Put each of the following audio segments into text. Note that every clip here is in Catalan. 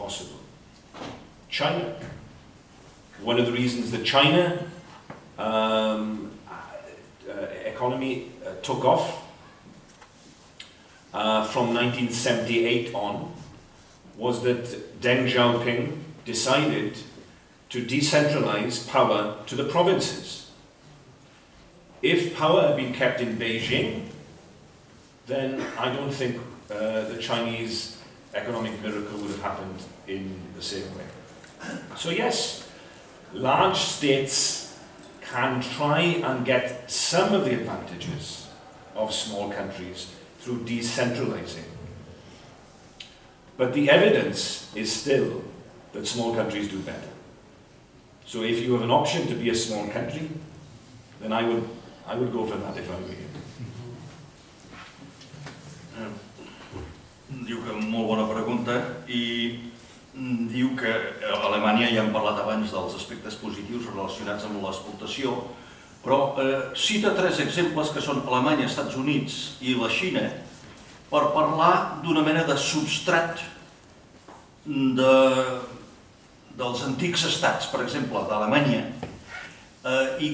possible. China. One of the reasons that China economy took off from 1978 on was that Deng Xiaoping decided to decentralize power to the provinces. If power had been kept in Beijing, then I don't think the Chinese economic miracle would have happened in the same way. So yes, large states can try and get some of the advantages of small countries through decentralizing. But the evidence is still that small countries do better. So if you have an option to be a small country, then I would go for that if I were you. Diu que molt bona pregunta i diu que a Alemanya ja hem parlat abans dels aspectes positius relacionats amb l'exportació, però cita 3 exemples que són Alemanya, Estats Units i la Xina per parlar d'una mena de substrat dels antics estats, per exemple, d'Alemanya, i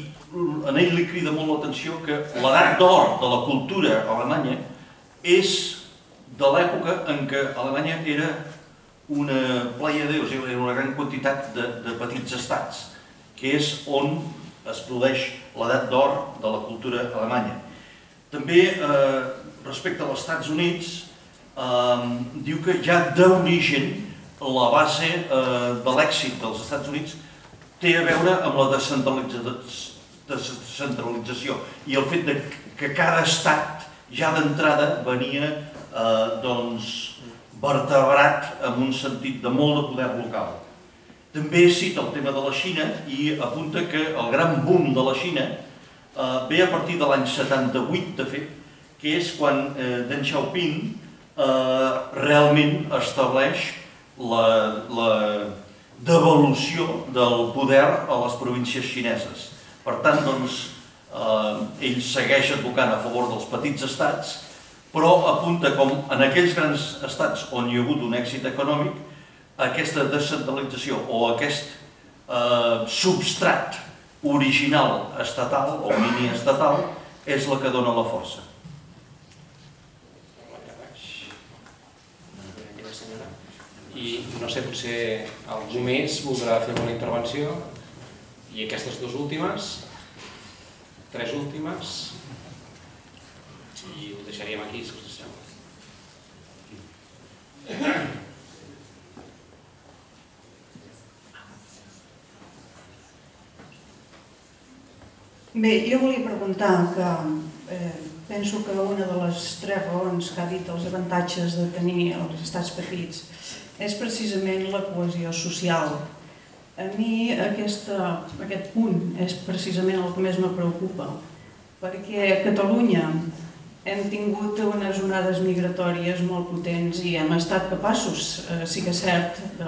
a ell li crida molt l'atenció que l'edat d'or de la cultura alemanya és de l'època en què Alemanya era una plèiade, o sigui, una gran quantitat de petits estats, que és on es produeix l'edat d'or de la cultura alemanya. També, respecte als Estats Units, diu que ja d'origen la base de l'èxit dels Estats Units té a veure amb la descentralització i el fet que cada estat ja d'entrada venia vertebrat en un sentit de molt de poder local. També cita el tema de la Xina i apunta que el gran boom de la Xina ve a partir de l'any 78, de fet, que és quan Deng Xiaoping realment estableix la devolució del poder a les províncies xineses. Per tant, ell segueix advocant a favor dels petits estats, però apunta com en aquells grans estats on hi ha hagut un èxit econòmic, aquesta descentralització o aquest substrat original estatal o mini-estatal és la que dona la força. I no sé, potser algú més voldrà fer alguna intervenció i aquestes 2 últimes, 3 últimes, i ho deixaríem aquí, si us sembla. Bé, jo volia preguntar que penso que una de les 3 raons que ha dit els avantatges de tenir els estats petits és precisament la cohesió social. A mi aquest punt és precisament el que més me preocupa, perquè a Catalunya hem tingut unes onades migratòries molt potents i hem estat capaços, sí que és cert, de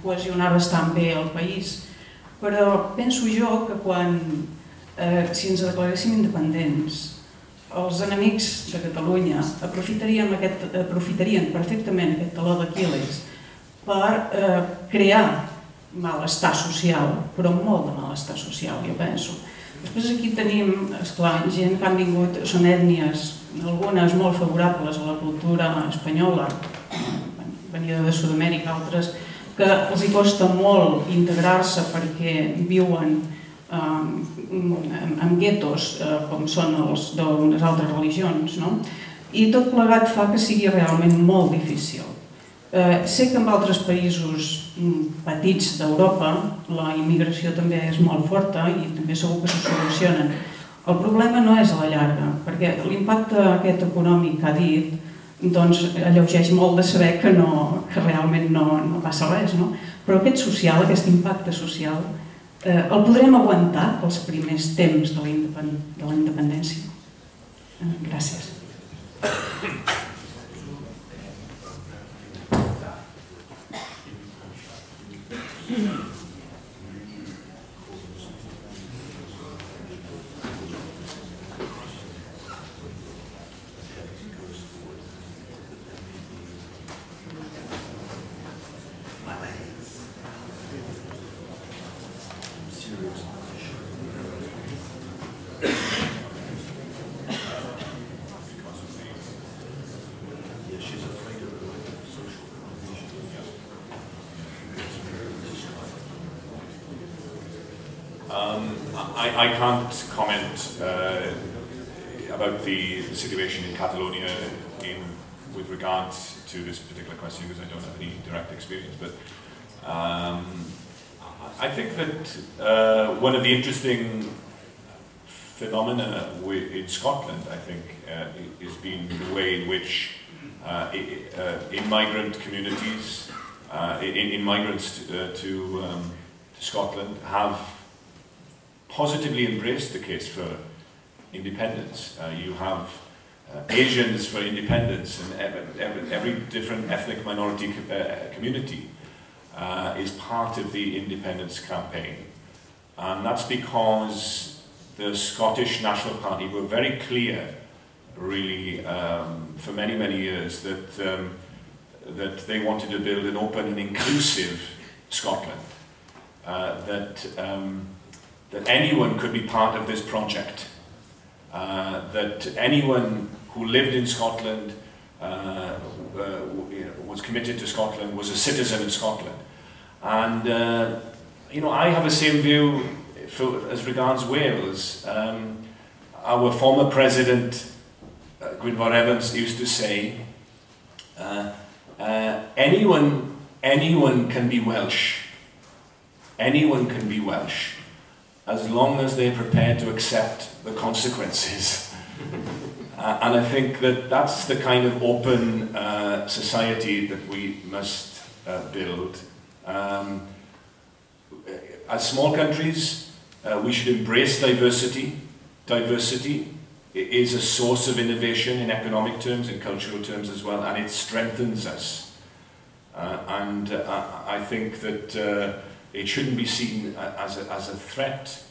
cohesionar bastant bé el país, però penso jo que si ens declaréssim independents, els enemics de Catalunya aprofitarien perfectament aquest taló d'Aquil·les per crear malestar social, però molt de malestar social, jo penso. Després aquí tenim, esclar, gent que han vingut, són ètnies, algunes molt favorables a la cultura espanyola, venida de Sud-amèrica, altres que els hi costa molt integrar-se perquè viuen en guetos, com són els d'unes altres religions, i tot plegat fa que sigui realment molt difícil. Sé que en altres països petits d'Europa la immigració també és molt forta i també segur que se solucionen. El problema no és a la llarga, perquè l'impacte aquest econòmic que ha dit alleugeix molt de saber que realment no passa res, però aquest social, aquest impacte social, el podrem aguantar els primers temps de la independència. Gràcies. I can't comment about the situation in Catalonia with regards to this particular question because I don't have any direct experience. But I think that one of the interesting phenomena in Scotland, I think, has been the way in which immigrant communities, immigrants to Scotland have positively embraced the case for independence. You have Asians for independence, and every different ethnic minority community is part of the independence campaign. And that's because the Scottish National Party were very clear, really, for many, many years, that they wanted to build an open and inclusive Scotland. That anyone could be part of this project. That anyone who lived in Scotland, was committed to Scotland, was a citizen of Scotland. And, I have the same view as regards Wales. Our former president, Quim Torra, used to say, anyone can be Welsh. Anyone can be Welsh, as long as they're prepared to accept the consequences. And I think that that's the kind of open society that we must build. As small countries, we should embrace diversity. Diversity is a source of innovation in economic terms, in cultural terms as well, and it strengthens us. I think that it shouldn't be seen as a threat.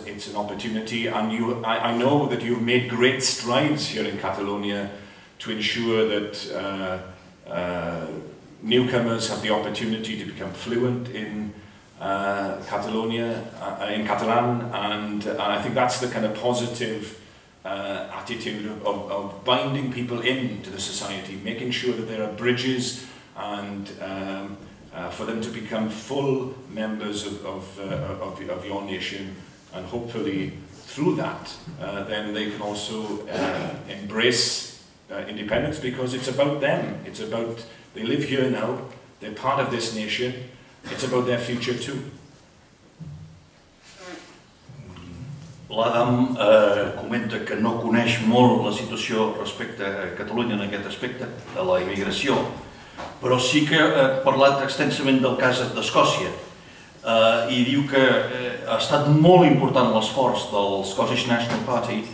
It's an opportunity, and I know that you've made great strides here in Catalonia to ensure that newcomers have the opportunity to become fluent in Catalonia, in Catalan, and I think that's the kind of positive attitude of binding people into the society, making sure that there are bridges and for them to become full members of your nation, and hopefully through that then they can also embrace independence, because it's about them. It's about, they live here now, they're part of this nation, it's about their future too. L'Adam comenta que no coneix molt la situació respecte a Catalunya en aquest aspecte de la immigració, però sí que ha parlat extensament del cas d'Escòcia i diu que ha estat molt important l'esforç del Scottish National Party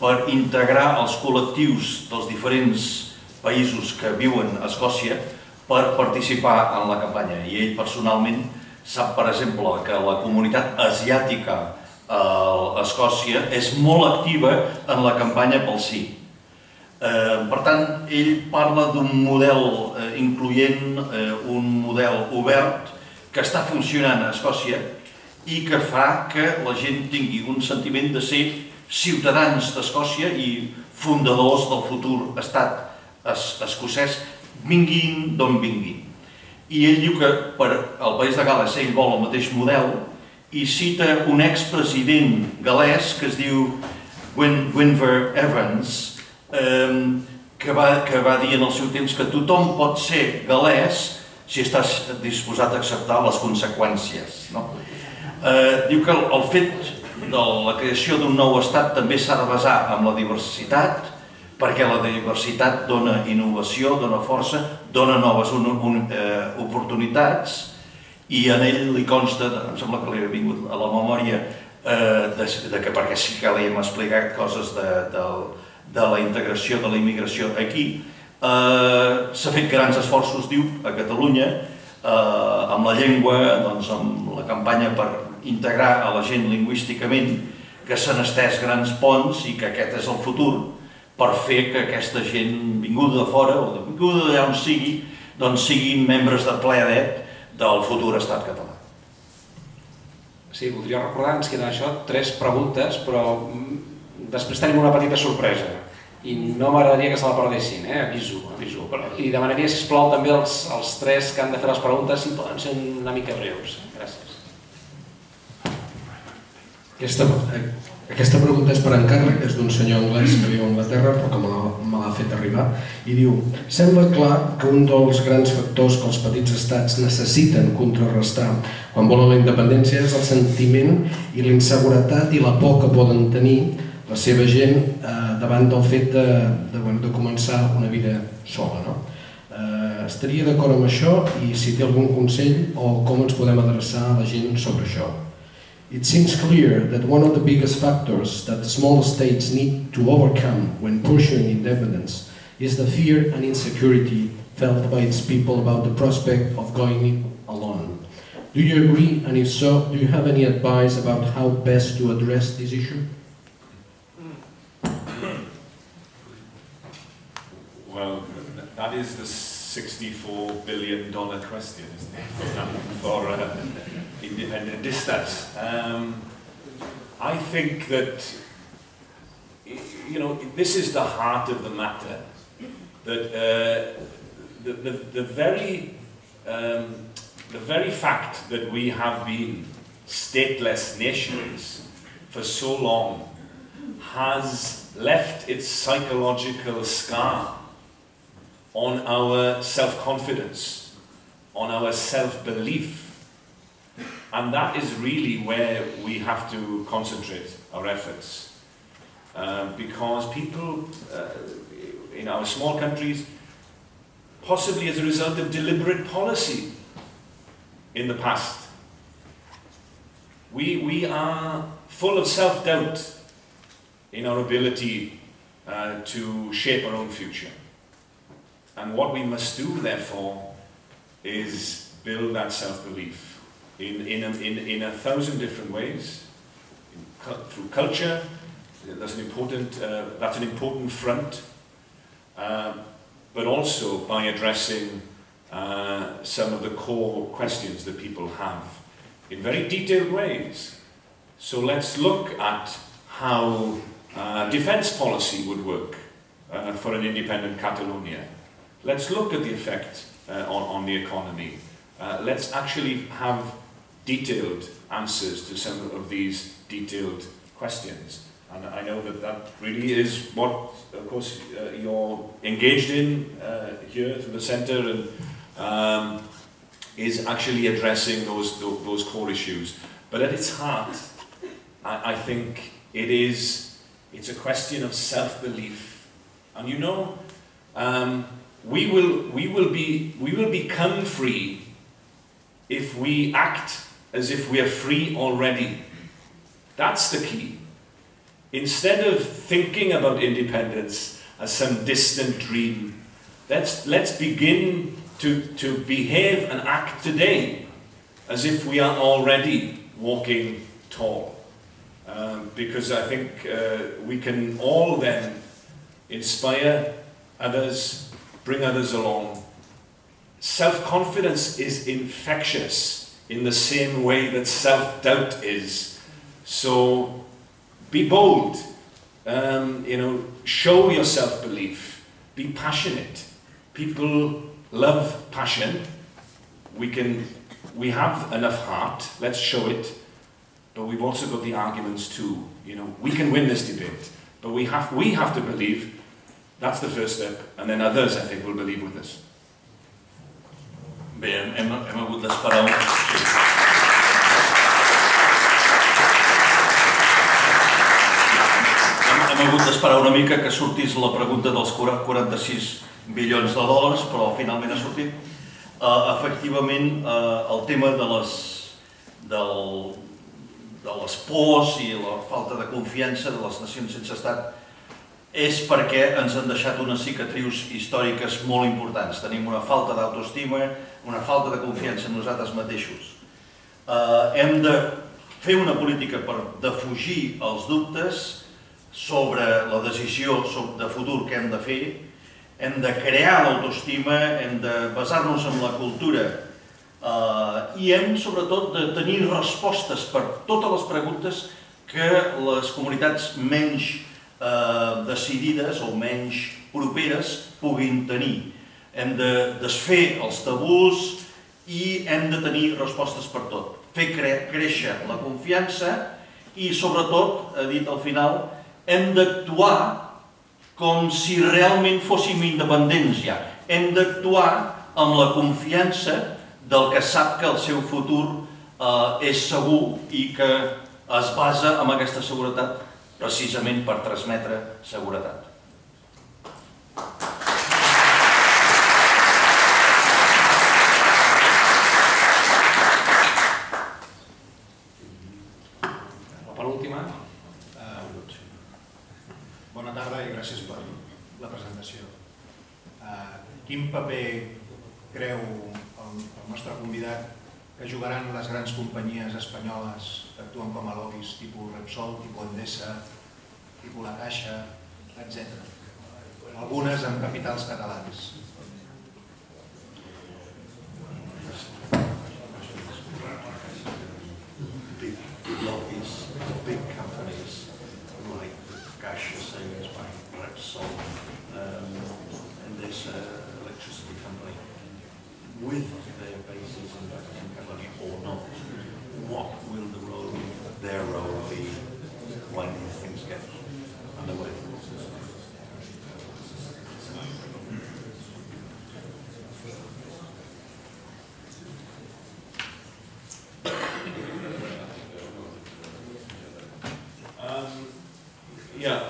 per integrar els col·lectius dels diferents països que viuen a Escòcia per participar en la campanya. I ell personalment sap, per exemple, que la comunitat asiàtica a Escòcia és molt activa en la campanya pel sí. Per tant, ell parla d'un model incloent, un model obert que està funcionant a Escòcia i que fa que la gent tingui un sentiment de ser ciutadans d'Escòcia i fundadors del futur estat escocès, vinguin d'on vinguin. I ell diu que per al País de Gal·les ell vol el mateix model i cita un expresident gal·lès que es diu Gwynfor Evans, que va dir en el seu temps que tothom pot ser gal·lès si estàs disposat a acceptar les conseqüències. Diu que el fet de la creació d'un nou estat també s'ha de basar en la diversitat, perquè la diversitat dona innovació, dona força, dona noves oportunitats, i en ell li consta, em sembla que li ha vingut a la memòria, que perquè sí que li hem explicat coses de la integració, de la immigració aquí, s'ha fet grans esforços, diu, a Catalunya, amb la llengua, amb la campanya per integrar a la gent lingüísticament, que s'han estès grans ponts i que aquest és el futur, per fer que aquesta gent vinguda de fora o vinguda d'allà on sigui, doncs siguin membres de ple dret del futur estat català. Sí, voldria recordar, ens queden això, 3 preguntes, però després tenim una petita sorpresa i no m'agradaria que se la perdessin, aviso. I demanaria, sisplau, també els 3 que han de fer les preguntes si poden ser una mica breus. Gràcies. Aquesta pregunta és per encàrrec, és d'un senyor anglès que viu a Anglaterra, però que me l'ha fet arribar, i diu: sembla clar que un dels grans factors que els petits estats necessiten contrarrestar quan volen la independència és el sentiment i la inseguretat i la por que poden tenir la seva gent davant del fet de començar una vida sola. Estaria d'acord amb això, i si té algun consell o com ens podem adreçar a la gent sobre això. It seems clear that one of the biggest factors that the small states need to overcome when pursuing independence is the fear and insecurity felt by its people about the prospect of going it alone. Do you agree? And if so, do you have any advice about how best to address this issue? Well, that is the $64 billion question, isn't it, for Independistas. I think that, this is the heart of the matter, that the very fact that we have been stateless nations for so long has left its psychological scar on our self-confidence, on our self-belief. And that is really where we have to concentrate our efforts. Because people in our small countries, possibly as a result of deliberate policy in the past, we are full of self-doubt in our ability to shape our own future. And what we must do, therefore, is build that self-belief in 1,000 different ways. Through culture, that's an important front, but also by addressing some of the core questions that people have in very detailed ways. So let's look at how defense policy would work for an independent Catalonia. Let's look at the effect on the economy. Let's actually have detailed answers to some of these detailed questions. And I know that really is what, of course, you're engaged in here through the centre, and is actually addressing those core issues. But at its heart, I think it's a question of self-belief. And we will become free if we act as if we are free already. That's the key. Instead of thinking about independence as some distant dream, let's begin to behave and act today as if we are already walking tall. Because I think we can all then inspire others, bring others along. Self-confidence is infectious in the same way that self-doubt is. So be bold, show your self-belief, be passionate. People love passion. We have enough heart, let's show it, but we've also got the arguments too. We can win this debate, but we have to believe. That's the first step, and then others, I think, will believe with us. Bé, hem hagut d'esperar una mica que sortís la pregunta dels 46 bilions de dòlars, però finalment ha sortit. Efectivament, el tema de les pors i la falta de confiança de les nacions sense estat és perquè ens han deixat unes cicatrius històriques molt importants. Tenim una falta d'autoestima, una falta de confiança en nosaltres mateixos. Hem de fer una política per defugir els dubtes sobre la decisió de futur que hem de fer, hem de crear l'autoestima, hem de basar-nos en la cultura i hem, sobretot, de tenir respostes per totes les preguntes que les comunitats menys decidides o menys properes puguin tenir. Hem de desfer els tabús i hem de tenir respostes per tot. Fer créixer la confiança i sobretot, ha dit al final, hem d'actuar com si realment fóssim independents ja. Hem d'actuar amb la confiança del que sap que el seu futur és segur i que es basa en aquesta seguretat precisament per transmetre seguretat. La penúltima. Bona tarda i gràcies per la presentació. Quin paper creu el nostre convidat que jugaran les grans companyies espanyoles que actuen com a lobbies, tipus Repsol, tipus Endesa, tipus la Caixa, etc. Algunes amb capitals catalans. Big lobbies, big companies like Casa, Savings Bank, Repsol, Endesa, electricity company, with their bases in Catalonia or not, what will their role be when things get underway? Yeah,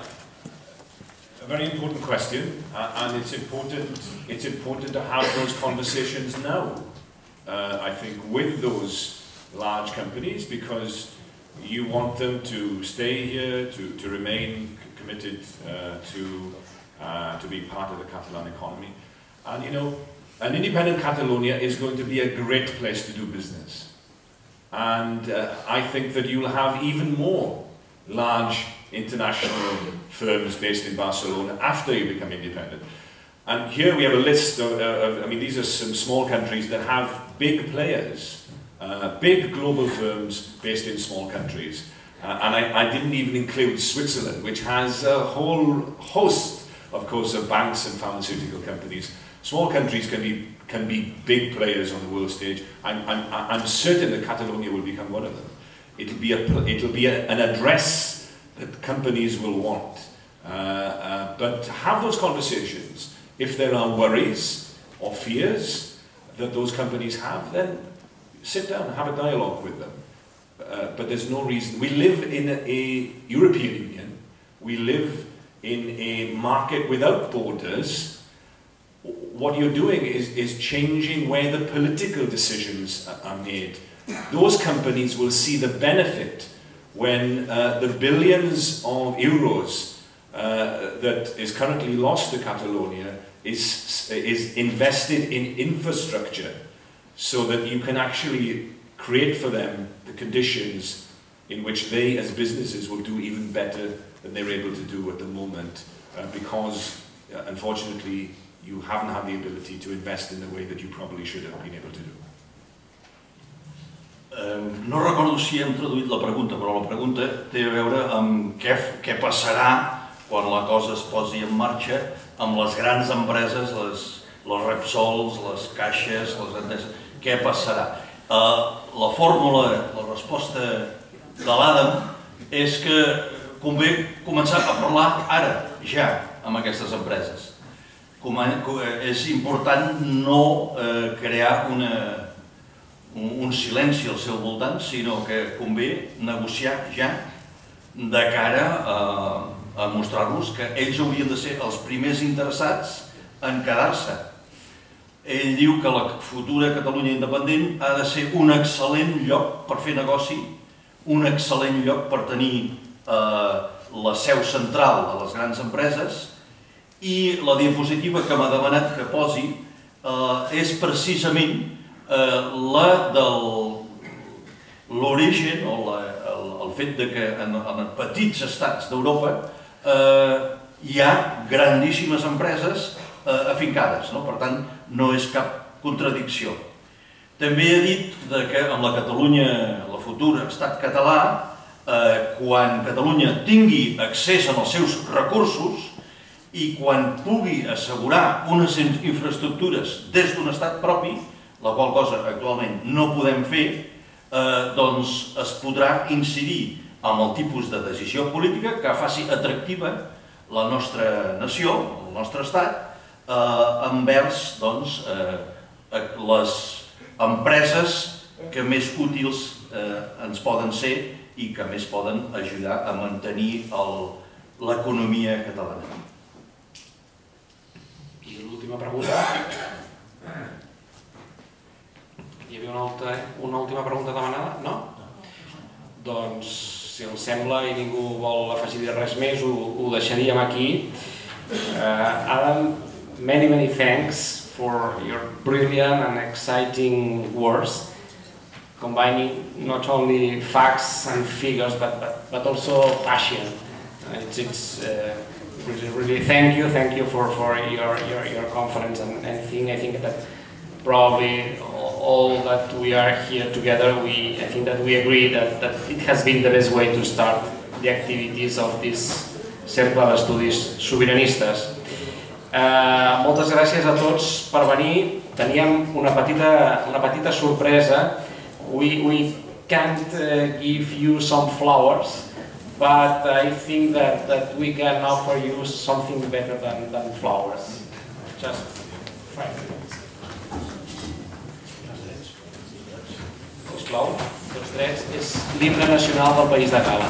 a very important question, and it's important to have those conversations now. I think with those large companies, because you want them to stay here, to remain committed to be part of the Catalan economy, and you know, an independent Catalonia is going to be a great place to do business, and I think that you'll have even more large international firms based in Barcelona after you become independent. And here we have a list of I mean, these are some small countries that have big players, big global firms based in small countries. And I didn't even include Switzerland, which has a whole host, of course, of banks and pharmaceutical companies. Small countries can be big players on the world stage. I'm certain that Catalonia will become one of them. It'll be an address that companies will want. But to have those conversations, if there are worries or fears that those companies have, then sit down and have a dialogue with them. But there's no reason. We live in a European Union. We live in a market without borders. What you're doing is changing where the political decisions are made. Those companies will see the benefit when the billions of euros that is currently lost to Catalonia is invested in infrastructure, so that you can actually create for them the conditions in which they as businesses will do even better than they're able to do at the moment, because unfortunately you haven't had the ability to invest in the way that you probably should have been able to do. No recordo si hem traduït la pregunta, però la pregunta té a veure amb què passarà quan la cosa es posi en marxa amb les grans empreses, les Repsols, les Caixes, les Endesa. Què passarà? La fórmula, la resposta de l'Adam és que convé començar a parlar ara, ja, amb aquestes empreses. És important no crear un silenci al seu voltant, sinó que convé negociar ja de cara a mostrar-los que ells haurien de ser els primers interessats en quedar-se. Ell diu que la futura Catalunya independent ha de ser un excel·lent lloc per fer negoci, un excel·lent lloc per tenir la seu central de les grans empreses, i la diapositiva que m'ha demanat que posi és precisament la de l'origen o el fet que en petits estats d'Europa hi ha grandíssimes empreses afincades, per tant no és cap contradicció. També he dit que amb la Catalunya, la futura estat català, quan Catalunya tingui accés als seus recursos i quan pugui assegurar unes infraestructures des d'un estat propi, la qual cosa actualment no podem fer, doncs es podrà incidir amb el tipus de decisió política que faci atractiva la nostra nació, el nostre estat, envers les empreses que més útils ens poden ser i que més poden ajudar a mantenir l'economia catalana. I l'última pregunta. Hi havia una última pregunta demanada? No? Doncs, si els sembla i ningú vol afegir res més, ho deixaríem aquí. Adam, many thanks for your brilliant and exciting words, combining not only facts and figures but also passion. It's really thank you for your conference and I think that probably all that we are here together, I think that we agree that it has been the best way to start the activities of this Cercle d'Estudis Sobiranistes. Moltes gràcies a tots per venir. Teníem una petita sorpresa. We can't give you some flowers, but I think that we can offer you something better than flowers. Just 5 minutes. Sisplau, els drets és l'himne nacional del País de Cala.